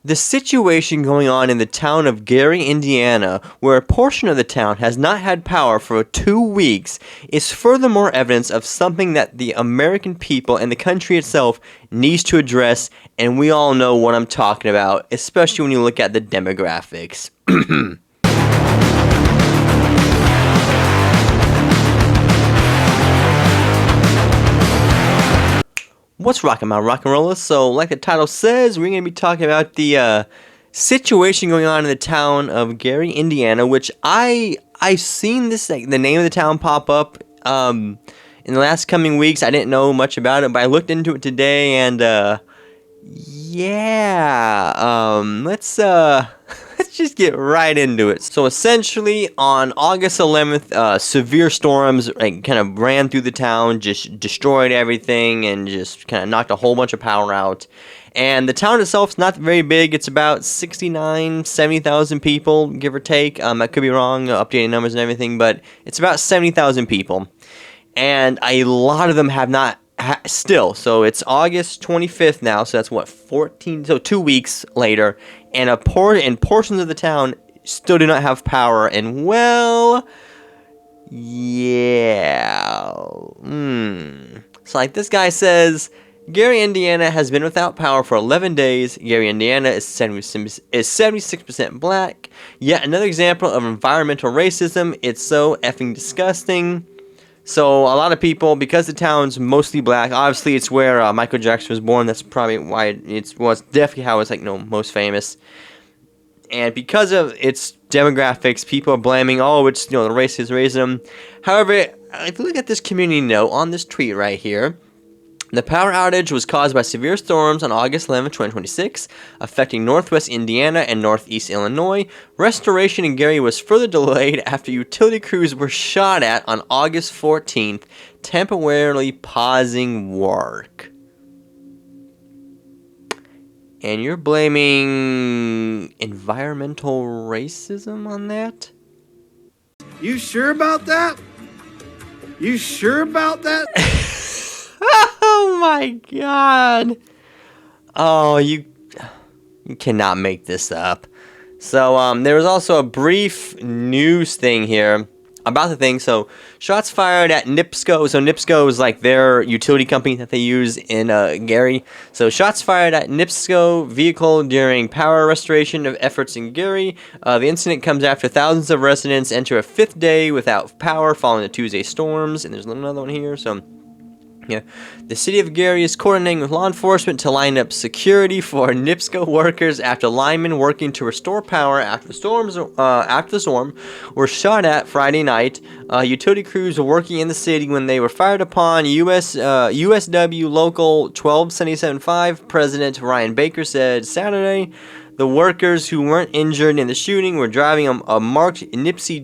The situation going on in the town of Gary, Indiana, where a portion of the town has not had power for 2 weeks, is furthermore evidence of something that the American people and the country itself needs to address, and we all know what I'm talking about, especially when you look at the demographics. What's rockin', my rock and rollers? So, like the title says, we're going to be talking about the situation going on in the town of Gary, Indiana, which I've seen this, like, the name of the town pop up in the last coming weeks. I didn't know much about it, but I looked into it today, and let's just get right into it. So essentially, on August 11th, severe storms kind of ran through the town, just destroyed everything, and just kind of knocked a whole bunch of power out. And the town itself is not very big. It's about 70,000 people, give or take. I could be wrong, updating numbers and everything, but it's about 70,000 people. And a lot of them have not still, so it's August 25th now, so that's what, 2 weeks later, and portions of the town still do not have power, and well, yeah, So like this guy says, Gary, Indiana has been without power for 11 days. Gary, Indiana is 76% black. Yet another example of environmental racism. It's so effing disgusting. So a lot of people, because the town's mostly black, obviously it's where Michael Jackson was born. That's probably why it's definitely how it's most famous. And because of its demographics, people are blaming, it's the race is racism. However, if you look at this community note on this tweet right here, the power outage was caused by severe storms on August 11, 2026, affecting northwest Indiana and northeast Illinois. Restoration in Gary was further delayed after utility crews were shot at on August 14th, temporarily pausing work. And you're blaming environmental racism on that? You sure about that? You sure about that? Oh my god. Oh, you cannot make this up. So, there was also a brief news thing here about the thing. So, shots fired at NIPSCO. So, NIPSCO is like their utility company that they use in Gary. So, shots fired at NIPSCO vehicle during power restoration of efforts in Gary. The incident comes after thousands of residents enter a 5th day without power following the Tuesday storms. And there's another one here. So, yeah, the city of Gary is coordinating with law enforcement to line up security for NIPSCO workers after linemen working to restore power after the storm were shot at Friday night. Utility crews were working in the city when they were fired upon. USW Local 12775 President Ryan Baker said Saturday. The workers who weren't injured in the shooting were driving a marked NIPSCO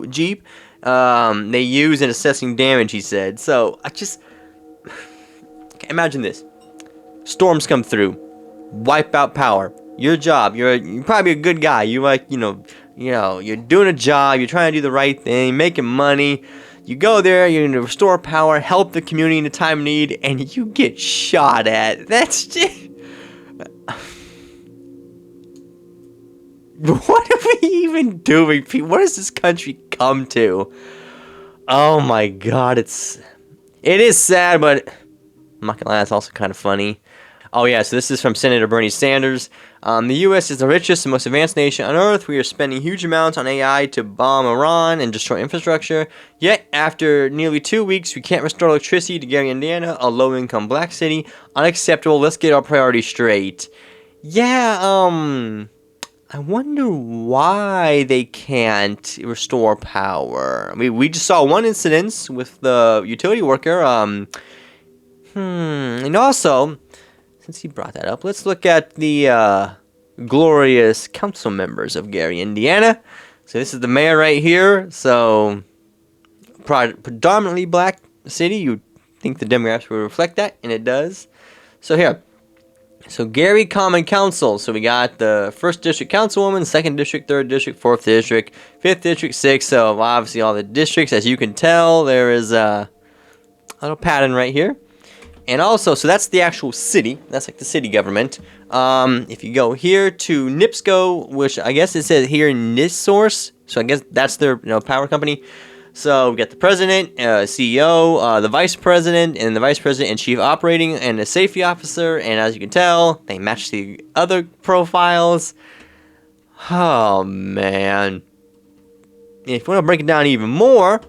Jeep. They use in assessing damage, he said. So, imagine this. Storms come through. Wipe out power. Your job. You're probably a good guy. You're you're doing a job. You're trying to do the right thing. Making money. You go there. You're going to restore power. Help the community in a time of need. And you get shot at. That's just... What are we even doing, people? What does this country come to? Oh my god, it is sad, but I'm not gonna lie, it's also kind of funny. Oh yeah, so this is from Senator Bernie Sanders. The U.S. is the richest and most advanced nation on Earth. We are spending huge amounts on AI to bomb Iran and destroy infrastructure. Yet, after nearly 2 weeks, we can't restore electricity to Gary, Indiana, a low-income black city. Unacceptable. Let's get our priorities straight. Yeah, I wonder why they can't restore power. I mean, we just saw one incident with the utility worker. And also, since he brought that up, let's look at the glorious council members of Gary, Indiana. So this is the mayor right here. So predominantly black city. You'd think the demographics would reflect that, and it does. So here. So Gary Common Council. So we got the 1st District Councilwoman, 2nd District, 3rd District, 4th District, 5th District, 6th. So obviously all the districts, as you can tell, there is a little pattern right here. And also, so that's the actual city. That's like the city government. If you go here to NIPSCO, which I guess it says here NISSOurce, so I guess that's their power company. So we got the president, CEO, the vice president, and the vice president and chief operating and a safety officer. And as you can tell, they match the other profiles. Oh man! If you want to break it down even more,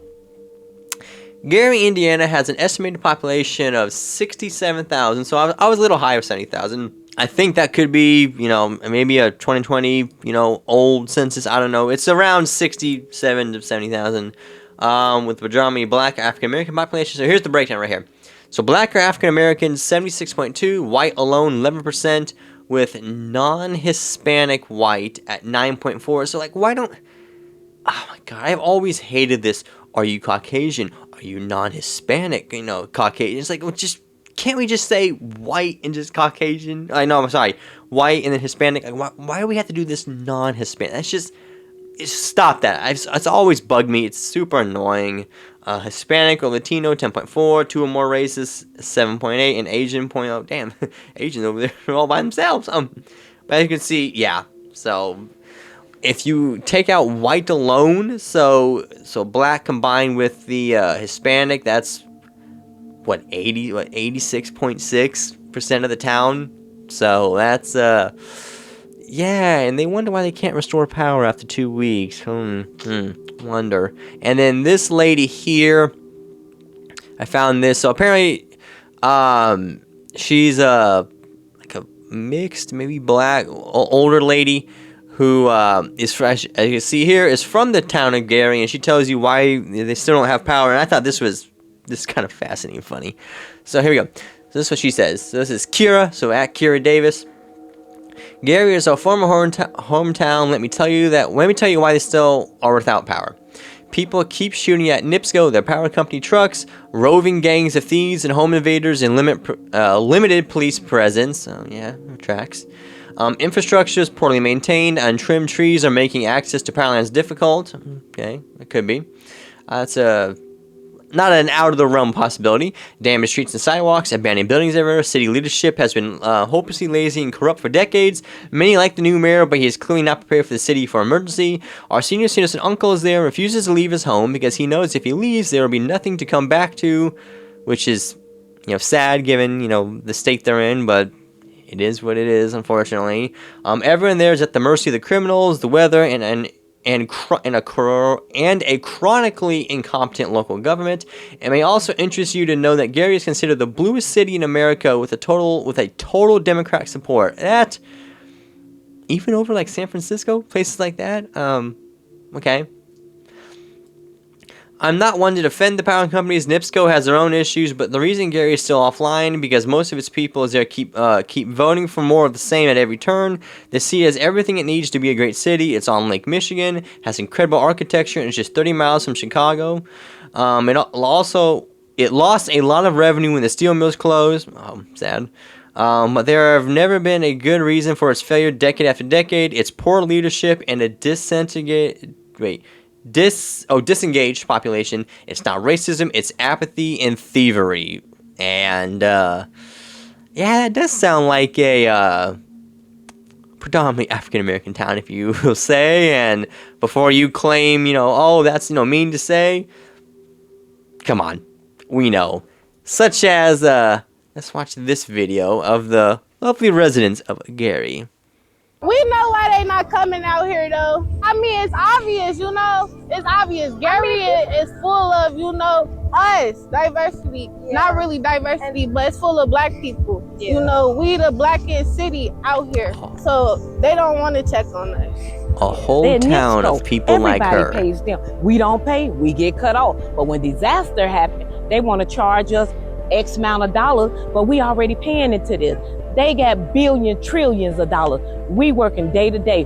Gary, Indiana has an estimated population of 67,000, so I was a little high of 70,000. I think that could be, maybe a 2020, old census. I don't know. It's around 67 to 70,000, with the majority Black African American population. So here's the breakdown right here. So Black or African Americans 76.2, white alone 11%, with non-Hispanic white at 9.4. So like, why don't? Oh my God, I've always hated this. Are you Caucasian? Are you non-Hispanic? Caucasian. It's like, well, can't we just say white and just Caucasian? I know, I'm sorry. White and then Hispanic. Like, why do we have to do this non-Hispanic? Stop that. It's always bugged me. It's super annoying. Hispanic or Latino, 10.4. Two or more races, 7.8. And Asian, 0.0. Damn, Asians over there all by themselves. But as you can see, yeah. So if you take out white alone, so black combined with the Hispanic, that's 86.6% of the town. So that's yeah, and they wonder why they can't restore power after 2 weeks. Wonder. And then this lady here, I found this. So apparently, she's like a mixed, maybe black, older lady who is fresh, as you can see here, is from the town of Gary, and she tells you why they still don't have power. And I thought this is kind of fascinating and funny. So here we go. So this is what she says. So this is Kira, so at Kira Davis. Gary is our former hometown. Let me tell you why they still are without power. People keep shooting at NIPSCO, their power company trucks, roving gangs of thieves and home invaders, and limited police presence. Oh yeah, tracks. Infrastructure is poorly maintained. Untrimmed trees are making access to power lines difficult. Okay, it could be. It's not an out-of-the-realm possibility. Damaged streets and sidewalks, abandoned buildings everywhere. City leadership has been hopelessly lazy and corrupt for decades. Many like the new mayor, but he is clearly not prepared for the city for emergency. Our senior citizen uncle is there, refuses to leave his home because he knows if he leaves, there will be nothing to come back to, which is, sad given, the state they're in, but it is what it is, unfortunately. Everyone there is at the mercy of the criminals, the weather, and a chronically incompetent local government. It may also interest you to know that Gary is considered the bluest city in America with a total Democratic support. That, even over like San Francisco, places like that. Okay. I'm not one to defend the power companies. NIPSCO has their own issues, but the reason Gary is still offline because most of its people is there keep voting for more of the same at every turn. The city has everything it needs to be a great city. It's on Lake Michigan, has incredible architecture, and it's just 30 miles from Chicago. It lost a lot of revenue when the steel mills closed. Oh, sad. But there have never been a good reason for its failure decade after decade. It's poor leadership and a disengaged population. It's not racism, it's apathy and thievery. And yeah, that does sound like a predominantly African American town, if you will say. And before you claim, oh, that's mean to say, come on, we know. Such as let's watch this video of the lovely residents of Gary. We know why they not coming out here though. I mean, it's obvious, It's obvious. Gary is full of, us, diversity. Yeah. Not really diversity, but it's full of black people. Yeah. We the blackest city out here. So they don't want to check on us. A whole town of people like her. Everybody pays them. We don't pay, we get cut off. But when disaster happens, they want to charge us X amount of dollars, but we already paying into this. They got billions, trillions of dollars. We working day to day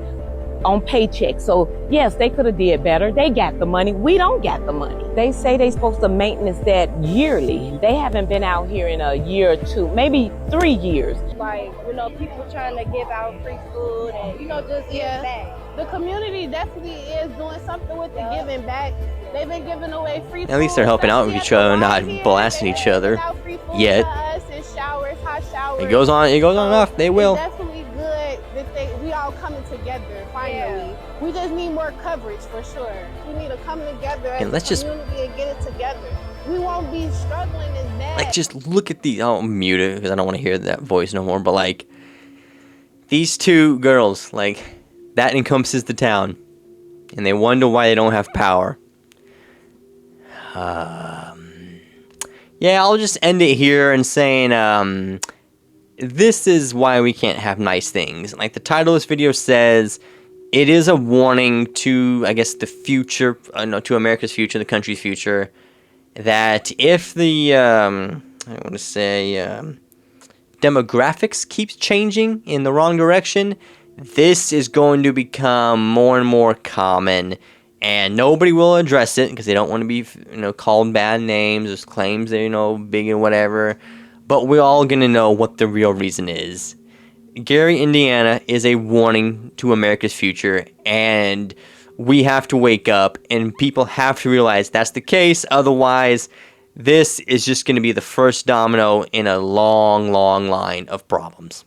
on paychecks. So yes, they could have did better. They got the money. We don't got the money. They say they supposed to maintenance that yearly. They haven't been out here in a year or two, maybe 3 years. Like, people trying to give out free food and, just give back. The community definitely is doing something with the giving back. They've been giving away free food. At least they're helping out with each other, not blasting each other yet. hot showers. It goes on enough. They will. It's definitely good that we all coming together finally. Yeah. We just need more coverage for sure. We need to come together as a community and get it together. We won't be struggling as bad. Like, just look at these. I'll mute it because I don't want to hear that voice no more. But like, these two girls, like, that encompasses the town, and they wonder why they don't have power. Yeah, I'll just end it here and saying, this is why we can't have nice things. Like the title of this video says, it is a warning to, I guess, the future, to America's future, the country's future, that if the, I want to say, demographics keeps changing in the wrong direction, this is going to become more and more common. And nobody will address it because they don't want to be, called bad names or claims they're, big and whatever. But we're all going to know what the real reason is. Gary, Indiana is a warning to America's future. And we have to wake up and people have to realize that's the case. Otherwise, this is just going to be the first domino in a long, long line of problems.